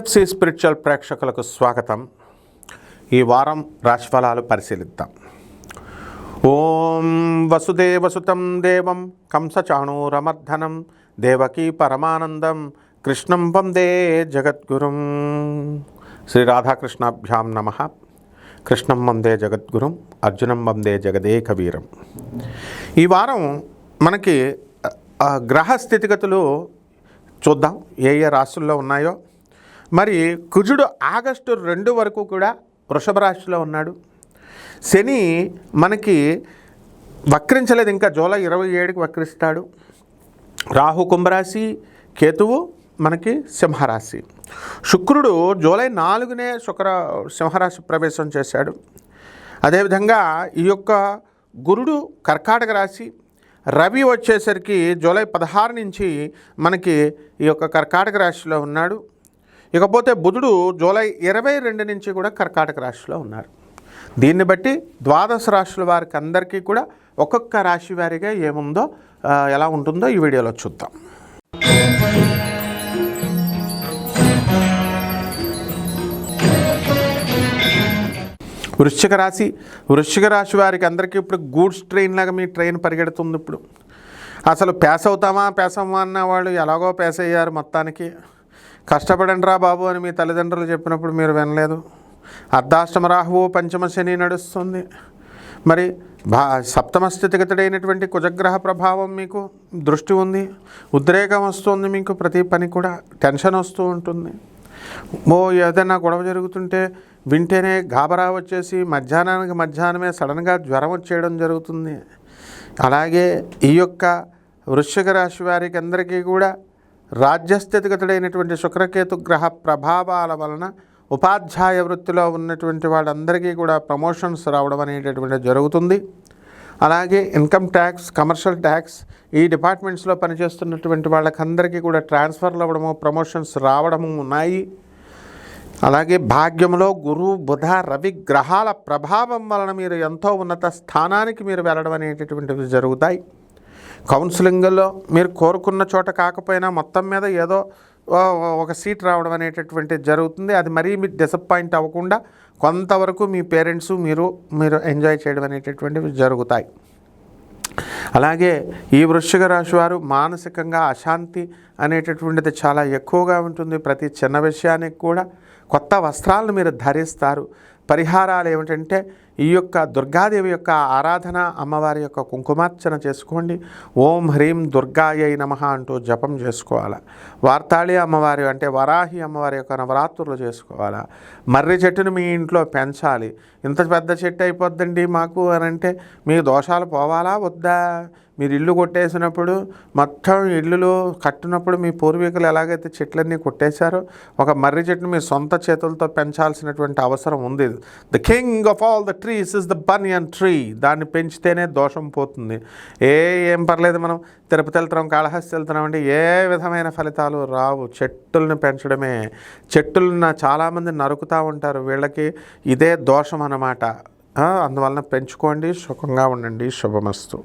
PFC spiritual ప్రేక్షకులకు స్వాగతం. ఈ వారం రాశిఫలాలు పరిశీలిద్దాం. ఓం వసుదేవసుతం దేవం కంసచాణూరమర్ధనం దేవకీ పరమానందం కృష్ణం వందే జగద్గురుం. శ్రీ రాధాకృష్ణాభ్యాం నమః. కృష్ణం వందే జగద్గురుం, అర్జునం వందే జగదేకవీరం. ఈ వారం మనకి గ్రహ స్థితిగతులు చూద్దాం, ఏ ఏ రాశుల్లో ఉన్నాయో. మరి కుజుడు ఆగస్టు 2 వరకు కూడా వృషభ రాశిలో ఉన్నాడు. శని మనకి వక్రించలేదు, ఇంకా జూలై 27కి వక్రిస్తాడు. రాహు కుంభరాశి, కేతువు మనకి సింహరాశి. శుక్రుడు జూలై 4నే సింహరాశి ప్రవేశం చేశాడు. అదేవిధంగా ఈ యొక్క గురుడు కర్కాటక రాశి, రవి వచ్చేసరికి జూలై 16 నుంచి మనకి ఈ యొక్క కర్కాటక రాశిలో ఉన్నాడు. ఇకపోతే బుధుడు జూలై 22 నుంచి కూడా కర్కాటక రాశిలో ఉన్నారు. దీన్ని బట్టి ద్వాదశ రాశుల వారికి అందరికీ కూడా ఒక్కొక్క రాశి వారిగా ఏముందో ఎలా ఉంటుందో ఈ వీడియోలో చూద్దాం. వృశ్చిక రాశి వారికి అందరికీ ఇప్పుడు గూడ్స్ ట్రైన్ లాగా మీ ట్రైన్ పరిగెడుతుంది. ఇప్పుడు అసలు పేస్ అవుతామా అన్న వాళ్ళు ఎలాగో పేస్ అయ్యారు. మొత్తానికి కష్టపడండి రా బాబు అని మీ తల్లిదండ్రులు చెప్పినప్పుడు మీరు వినలేదు. అర్ధాష్టమ రాహువు, పంచమ శని నడుస్తుంది. మరి సప్తమ స్థితిగతుడైనటువంటి కుజగ్రహ ప్రభావం మీకు దృష్టి ఉంది. ఉద్రేకం వస్తుంది, మీకు ప్రతి పని కూడా టెన్షన్ వస్తూ ఉంటుంది. ఏదైనా గొడవ జరుగుతుంటే వింటేనే గాబరా వచ్చేసి మధ్యాహ్నమే సడన్గా జ్వరం వచ్చేయడం జరుగుతుంది. అలాగే ఈ యొక్క వృశ్చిక రాశి వారికి అందరికీ కూడా రాజ్యస్థితిగతుడైనటువంటి శుక్రకేతు గ్రహ ప్రభావాల వలన ఉపాధ్యాయ వృత్తిలో ఉన్నటువంటి వాళ్ళందరికీ కూడా ప్రమోషన్స్ రావడం అనేటటువంటి జరుగుతుంది. అలాగే ఇన్కమ్ ట్యాక్స్, కమర్షియల్ ట్యాక్స్ ఈ డిపార్ట్మెంట్స్లో పనిచేస్తున్నటువంటి వాళ్ళకందరికీ కూడా ట్రాన్స్ఫర్లు అవ్వడము, ప్రమోషన్స్ రావడము ఉన్నాయి. అలాగే భాగ్యంలో గురు, బుధ, రవి గ్రహాల ప్రభావం వలన మీరు ఎంతో ఉన్నత స్థానానికి మీరు వెళ్ళడం అనేటటువంటివి జరుగుతాయి. కౌన్సిలింగ్లో మీరు కోరుకున్న చోట కాకపోయినా మొత్తం మీద ఏదో ఒక సీట్ రావడం అనేటటువంటిది జరుగుతుంది. అది మరీ మీరు డిసప్పాయింట్ అవ్వకుండా కొంతవరకు మీ పేరెంట్స్ మీరు ఎంజాయ్ చేయడం అనేటటువంటివి జరుగుతాయి. అలాగే ఈ వృశ్చిక రాశి వారు మానసికంగా అశాంతి అనేటటువంటిది చాలా ఎక్కువగా ఉంటుంది. ప్రతి చిన్న విషయానికి కూడా కొత్త వస్త్రాలను మీరు ధరిస్తారు. పరిహారాలు ఏమిటంటే ఈ యొక్క దుర్గాదేవి యొక్క ఆరాధన, అమ్మవారి యొక్క కుంకుమార్చన చేసుకోండి. ఓం హ్రీం దుర్గాయై నమః అంటూ జపం చేసుకోవాలా. వార్తాళి అమ్మవారి అంటే వరాహి అమ్మవారి యొక్క నవరాత్రులు చేసుకోవాలా. మర్రి చెట్టును మీ ఇంట్లో పెంచాలి. ఇంత పెద్ద చెట్టు అయిపోద్దండి మాకు అని అంటే మీ దోషాలు పోవాలా వద్దా? మీరు ఇల్లు కొట్టేసినప్పుడు మొత్తం ఇల్లులు కట్టినప్పుడు మీ పూర్వీకులు ఎలాగైతే చెట్లన్నీ కొట్టేశారో ఒక మర్రి చెట్టును మీ సొంత చేతులతో పెంచాల్సినటువంటి అవసరం ఉంది. The king of all the trees is the banian tree. దాన్ని పెంచితేనే దోషం పోతుంది. ఏం పర్లేదు, మనం తిరుపతి వెళ్తున్నాం, కాళహస్తి వెళ్తున్నాం అంటే ఏ విధమైన ఫలితాలు రావు. చెట్టులను పెంచడమే. చెట్టులను చాలామంది నరుకుతూ ఉంటారు, వీళ్ళకి ఇదే దోషం అన్నమాట. అందువలన పెంచుకోండి, సుఖంగా ఉండండి. శుభమస్తు.